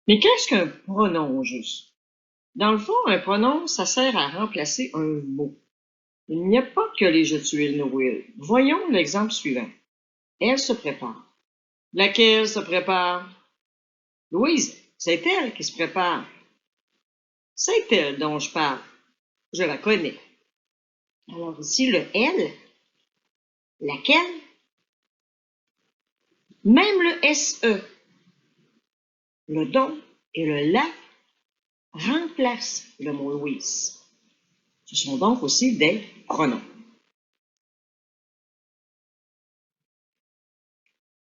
Mais qu'est-ce qu'un pronom, juste? Dans le fond, un pronom, ça sert à remplacer un mot. Il n'y a pas que les je, tu, il, nous, will. Voyons l'exemple suivant. Elle se prépare. Laquelle se prépare? Louise, c'est elle qui se prépare. C'est elle dont je parle. Je la connais. Alors ici, le elle, laquelle, même le SE, le dont et le la remplacent le mot Louise. Ce sont donc aussi des pronoms.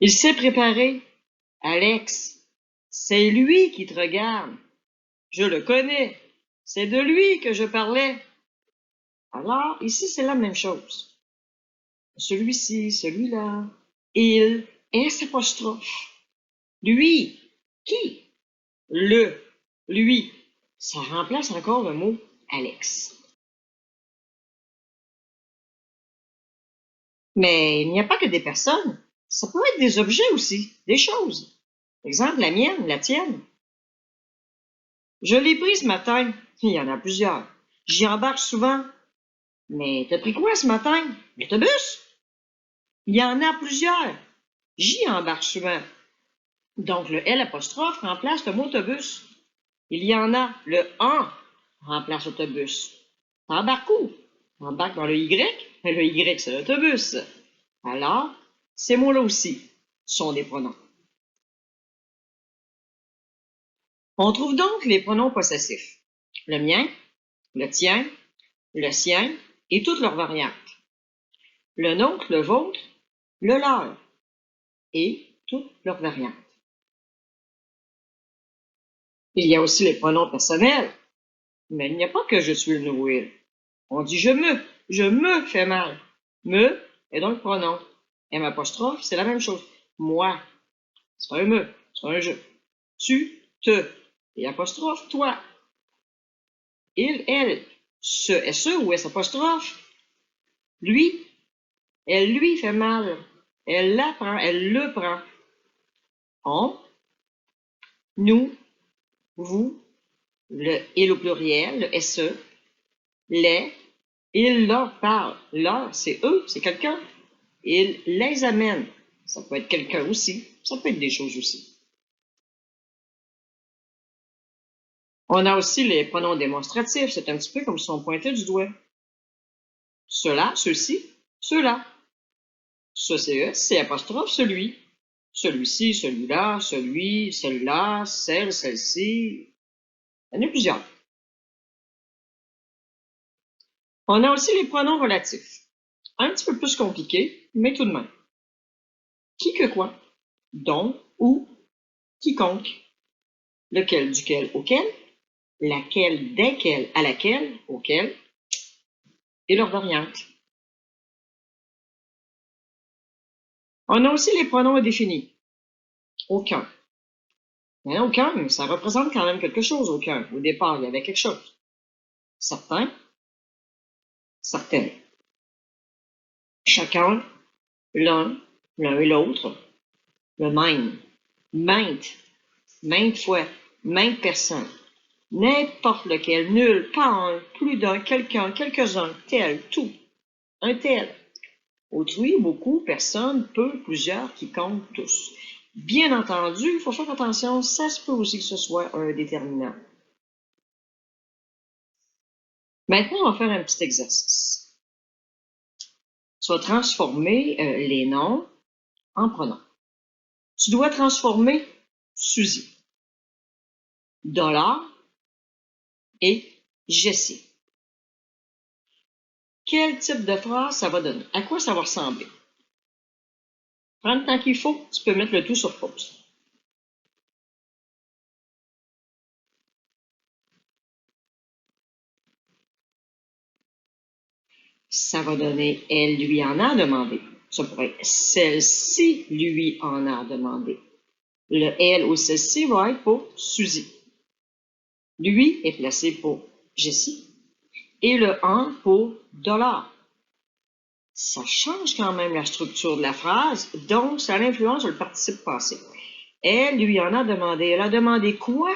Il s'est préparé. Alex, c'est lui qui te regarde. Je le connais. C'est de lui que je parlais. Alors, ici, c'est la même chose. Celui-ci, celui-là. Il, S apostrophe. Lui. Qui? Le. Lui. Ça remplace encore le mot Alex. Mais il n'y a pas que des personnes. Ça peut être des objets aussi, des choses. Exemple, la mienne, la tienne. Je l'ai pris ce matin. Il y en a plusieurs. J'y embarque souvent. Mais t'as pris quoi ce matin? L'autobus? Il y en a plusieurs. J'y embarque souvent. Donc, le L apostrophe remplace le mot autobus. Il y en a. Le en remplace autobus. T'embarques où? T'embarques dans le Y? Le Y, c'est l'autobus. Alors, ces mots-là aussi sont des pronoms. On trouve donc les pronoms possessifs. Le mien, le tien, le sien et toutes leurs variantes. Le nôtre, le vôtre, le leur et toutes leurs variantes. Il y a aussi les pronoms personnels, mais il n'y a pas que je suis le nouveau il. On dit je me fais mal. Me est donc pronom. M apostrophe, c'est la même chose. Moi, c'est un me, c'est un je. Tu, te, et apostrophe, toi. Il, elle, se ou S apostrophe, lui, elle lui fait mal. Elle l'apprend, elle le prend. On, nous, vous, le il au pluriel, le SE, les, il leur parle. Leur, c'est eux, c'est quelqu'un. Il les amène. Ça peut être quelqu'un aussi. Ça peut être des choses aussi. On a aussi les pronoms démonstratifs. C'est un petit peu comme si on pointait du doigt. Cela, ceux-ci, ceux-là. Ce, c'est c'est apostrophe, celui. Celui-ci, celui-là, celui, celle-là, celle, celle-ci. Il y en a plusieurs. On a aussi les pronoms relatifs. Un petit peu plus compliqués, mais tout de même. Qui que quoi, dont, ou, quiconque, lequel, duquel, auquel, laquelle, desquels, à laquelle, auquel, et leurs variantes. On a aussi les pronoms indéfinis. Aucun. Mais aucun, ça représente quand même quelque chose, aucun. Au départ, il y avait quelque chose. Certain, certaine. Chacun, l'un et l'autre, le même, maintes, maintes fois, maintes personnes, n'importe lequel, nul, pas un, plus d'un, quelqu'un, quelques-uns, tel, tout, un tel. Autrui, beaucoup, personne, peu, plusieurs, quiconque, tous. Bien entendu, il faut faire attention, ça se peut aussi que ce soit un déterminant. Maintenant, on va faire un petit exercice. Tu vas transformer les noms en pronoms. Tu dois transformer Suzy, dollar et Jessie. Quel type de phrase ça va donner? À quoi ça va ressembler? Prends le temps qu'il faut, tu peux mettre le tout sur pause. Ça va donner elle lui en a demandé. Ça pourrait être celle-ci lui en a demandé. Le elle ou celle-ci va être pour Suzy. Lui est placé pour Jessie. Et le en pour dollar. Ça change quand même la structure de la phrase, donc ça a l'influence sur le participe passé. Elle lui en a demandé. Elle a demandé quoi?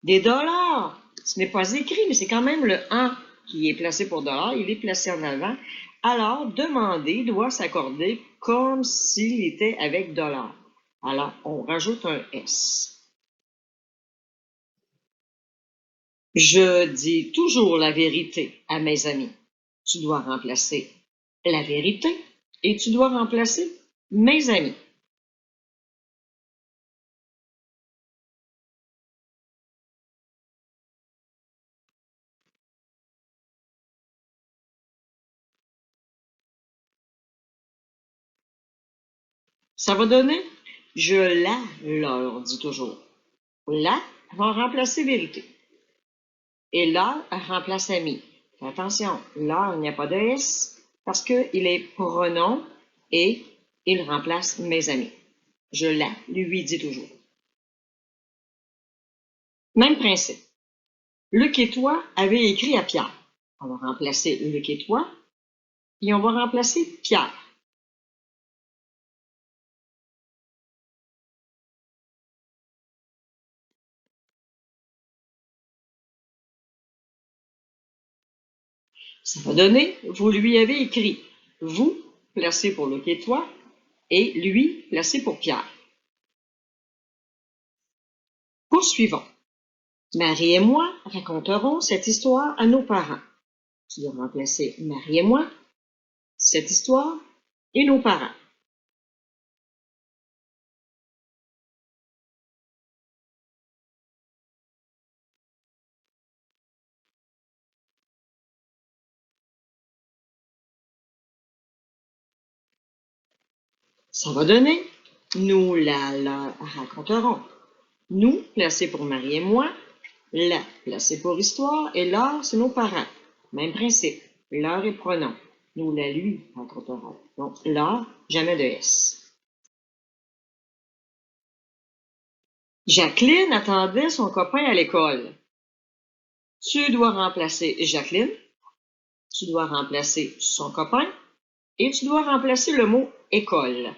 Des dollars. Ce n'est pas écrit, mais c'est quand même le « en » qui est placé pour dollars. Il est placé en avant. Alors, demander doit s'accorder comme s'il était avec dollars. Alors, on rajoute un S. Je dis toujours la vérité à mes amis. Tu dois remplacer la vérité et tu dois remplacer mes amis. Ça va donner je la leur dis toujours. La va remplacer vérité. Et là, remplace ami. Fais attention, là, il n'y a pas de S parce qu'il est pronom et il remplace mes amis. Je la lui dis toujours. Même principe. Luc et toi avaient écrit à Pierre. On va remplacer Luc et toi et on va remplacer Pierre. Ça va donner, vous lui avez écrit vous, placé pour Luc et toi, et lui, placé pour Pierre. Poursuivons. Marie et moi raconterons cette histoire à nos parents. Tu dois remplacer Marie et moi, cette histoire et nos parents. Ça va donner nous la raconterons. Nous, placé pour Marie et moi, la, placé pour histoire, et leur, c'est nos parents. Même principe. Leur est pronom. Nous la lui raconterons. Donc, leur, jamais de S. Jacqueline attendait son copain à l'école. Tu dois remplacer Jacqueline, tu dois remplacer son copain et tu dois remplacer le mot école.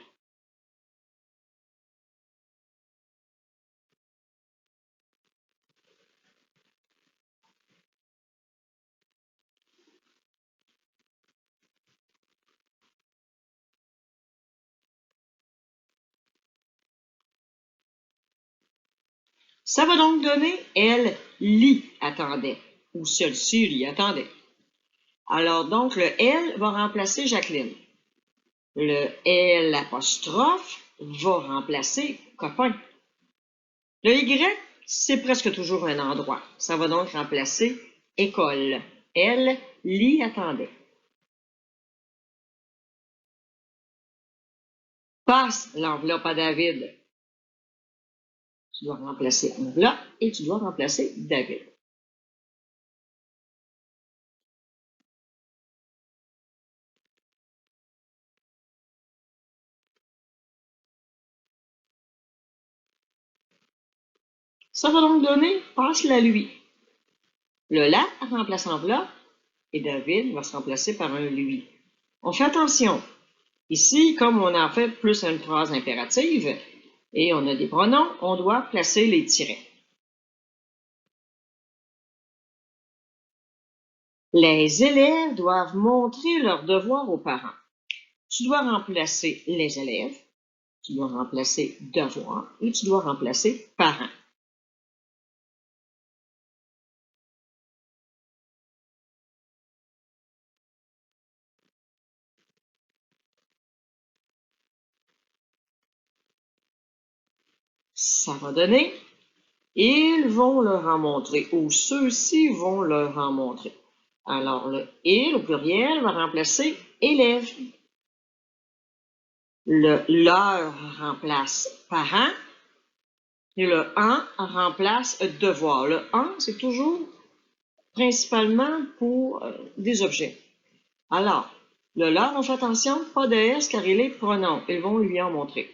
Ça va donc donner elle l'y attendait ou celle-ci l'y attendait. Alors donc le elle va remplacer Jacqueline. Le L apostrophe va remplacer copain. Le Y, c'est presque toujours un endroit. Ça va donc remplacer école. Elle l'y attendait. Passe l'enveloppe à David. Tu dois remplacer enveloppe et tu dois remplacer David. Ça va donc donner passe-la lui. Le la remplace enveloppe et David va se remplacer par un lui. On fait attention. Ici, comme on en fait plus une phrase impérative et on a des pronoms, on doit placer les tirets. Les élèves doivent montrer leurs devoirs aux parents. Tu dois remplacer les élèves, tu dois remplacer devoirs et tu dois remplacer parents. Ça va donner ils vont leur en montrer ou ceux-ci vont leur en montrer. Alors le il au pluriel va remplacer élève. Le leur remplace parent et le en remplace devoir. Le en, c'est toujours principalement pour des objets. Alors, le leur, on fait attention, pas de S car il est pronom. Ils vont lui en montrer.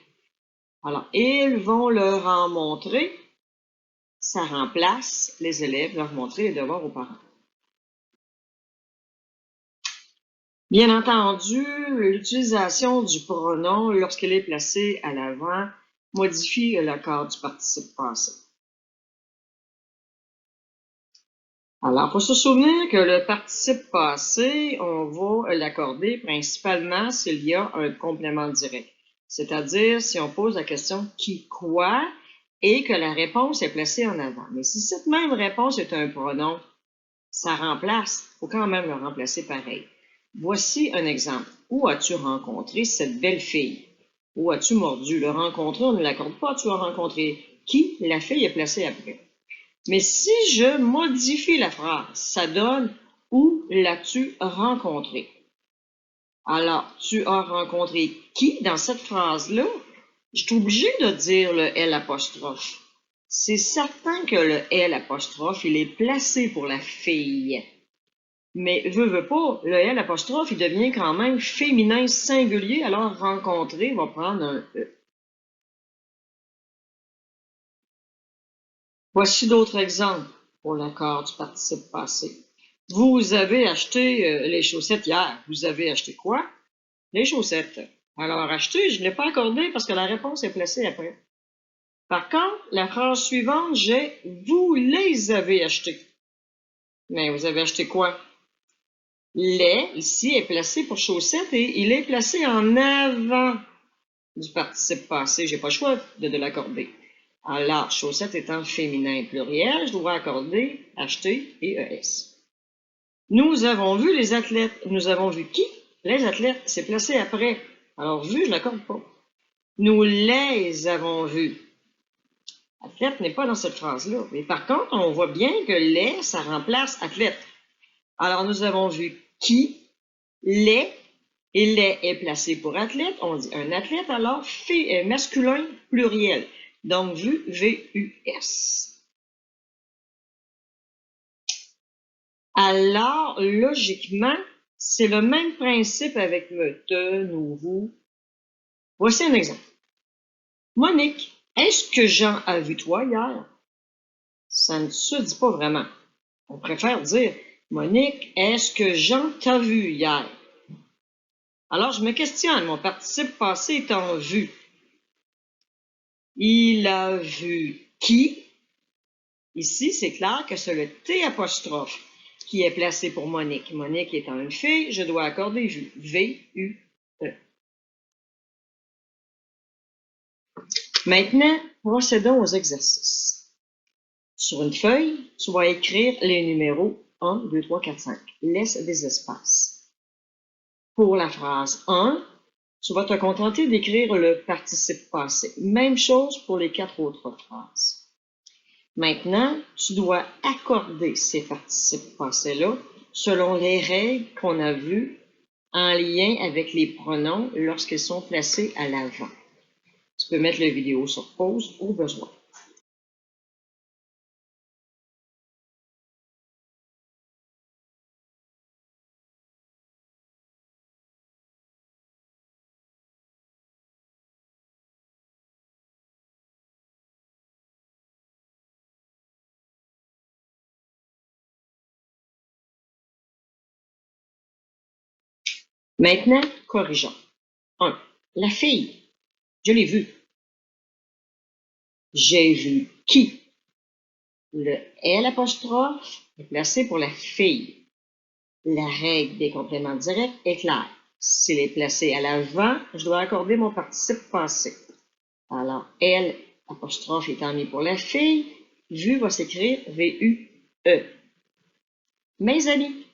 Alors, ils vont leur en montrer. Ça remplace les élèves, leur montrer les devoirs aux parents. Bien entendu, l'utilisation du pronom lorsqu'il est placé à l'avant modifie l'accord du participe passé. Alors, il faut se souvenir que le participe passé, on va l'accorder principalement s'il y a un complément direct. C'est-à-dire si on pose la question « qui, quoi » et que la réponse est placée en avant. Mais si cette même réponse est un pronom, ça remplace. Il faut quand même le remplacer pareil. Voici un exemple. Où as-tu rencontré cette belle fille? Où as-tu mordu? Le rencontrer, on ne l'accorde pas. Tu as rencontré qui? La fille est placée après. Mais si je modifie la phrase, ça donne « Où l'as-tu rencontré? » Alors, tu as rencontré qui dans cette phrase-là? Je suis obligé de dire le L apostrophe. C'est certain que le L apostrophe, il est placé pour la fille. Mais veut pas, le L apostrophe, il devient quand même féminin singulier, alors rencontrer va prendre un E. Voici d'autres exemples pour l'accord du participe passé. Vous avez acheté les chaussettes hier. Vous avez acheté quoi? Les chaussettes. Alors, acheter, je ne l'ai pas accordé parce que la réponse est placée après. Par contre, la phrase suivante, j'ai « vous les avez achetées ». Mais vous avez acheté quoi? Les, ici, est placé pour chaussettes et il est placé en avant du participe passé. J'ai pas le choix de l'accorder. Alors, chaussettes étant féminin pluriel, je dois accorder acheter et ES. Nous avons vu les athlètes. Nous avons vu qui? Les athlètes. C'est placé après. Alors, vu, je l'accorde pas. Nous les avons vus. Athlète n'est pas dans cette phrase-là. Mais par contre, on voit bien que les, ça remplace athlète. Alors, nous avons vu qui? Les. Et les est placé pour athlète. On dit un athlète, alors masculin pluriel. Donc, vu, V-U-S. Alors, logiquement, c'est le même principe avec me, te, nous, vous. Voici un exemple. Monique, est-ce que Jean a vu toi hier? Ça ne se dit pas vraiment. On préfère dire, Monique, est-ce que Jean t'a vu hier? Alors, je me questionne, mon participe passé est en vu. Il a vu qui? Ici, c'est clair que c'est le T apostrophe qui est placé pour Monique. Monique étant une fille, je dois accorder vu. V-U-E. Maintenant, procédons aux exercices. Sur une feuille, tu vas écrire les numéros 1, 2, 3, 4, 5. Laisse des espaces. Pour la phrase 1, tu vas te contenter d'écrire le participe passé. Même chose pour les 4 autres phrases. Maintenant, tu dois accorder ces participes passés-là selon les règles qu'on a vues en lien avec les pronoms lorsqu'ils sont placés à l'avant. Tu peux mettre la vidéo sur pause au besoin. Maintenant, corrigeons. 1. La fille. Je l'ai vue. J'ai vu qui? Le L apostrophe est placé pour la fille. La règle des compléments directs est claire. S'il est placé à l'avant, je dois accorder mon participe passé. Alors, L apostrophe étant mis pour la fille, vu va s'écrire V-U-E. Mes amis,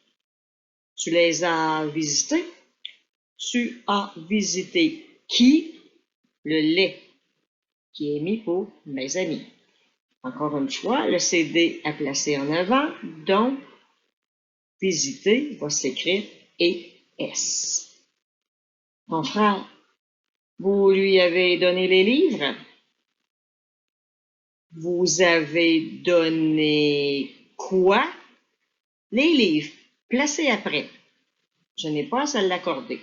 tu les as visités? Tu as visité qui? Le les, qui est mis pour mes amis. Encore une fois, le CD est placé en avant, donc visiter va s'écrire ES. Ton frère, vous lui avez donné les livres? Vous avez donné quoi? Les livres, placés après. Je n'ai pas à l'accorder.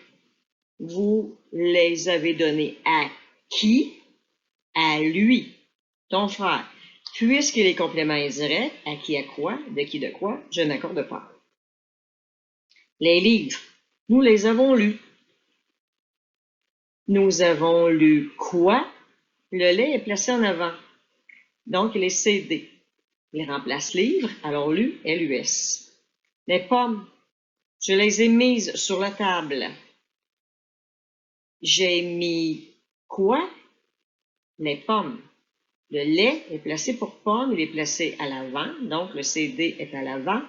Vous les avez donnés à qui? À lui, ton frère. Puisqu'il est complément indirect, à qui à quoi, de qui de quoi, je n'accorde pas. Les livres, nous les avons lus. Nous avons lu quoi? Le lait est placé en avant. Donc, il est CD. Il remplace livre, alors lu, LUS. Les pommes, je les ai mises sur la table. J'ai mis quoi? Les pommes. Le lait est placé pour pomme, il est placé à l'avant, donc le CD est à l'avant.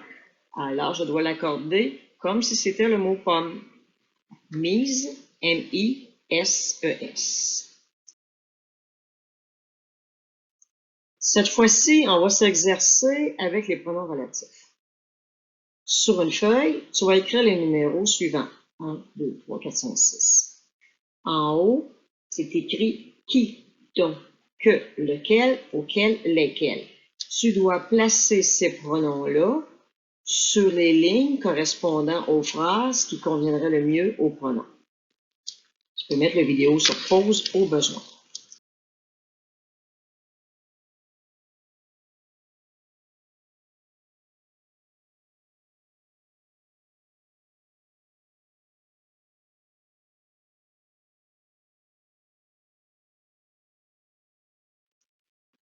Alors, je dois l'accorder comme si c'était le mot pomme. Mise, M-I-S-E-S. Cette fois-ci, on va s'exercer avec les pronoms relatifs. Sur une feuille, tu vas écrire les numéros suivants. 1, 2, 3, 4, 5, 6. En haut, c'est écrit qui, dont, que, lequel, auquel, lesquels. Tu dois placer ces pronoms-là sur les lignes correspondant aux phrases qui conviendraient le mieux aux pronoms. Tu peux mettre la vidéo sur pause au besoin.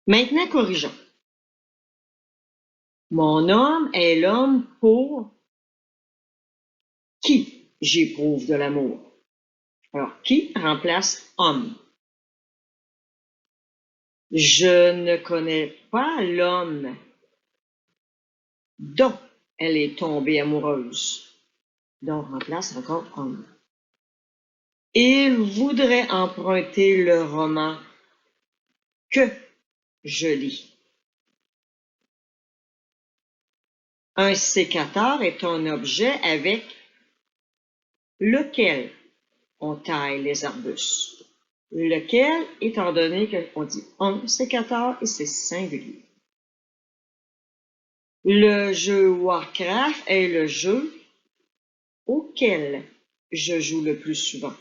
Maintenant, corrigeons. Mon homme est l'homme pour qui j'éprouve de l'amour. Alors, qui remplace homme? Je ne connais pas l'homme dont elle est tombée amoureuse. Donc, remplace encore homme. Il voudrait emprunter le roman que je lis. Un sécateur est un objet avec lequel on taille les arbustes. Lequel, étant donné qu'on dit un sécateur et c'est singulier. Le jeu Warcraft est le jeu auquel je joue le plus souvent.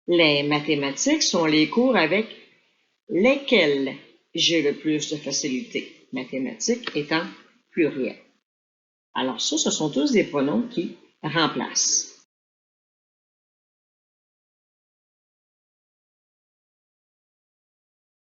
Les mathématiques sont les cours avec lesquels j'ai le plus de facilité. Mathématiques étant pluriel. Alors ça, ce sont tous des pronoms qui remplacent.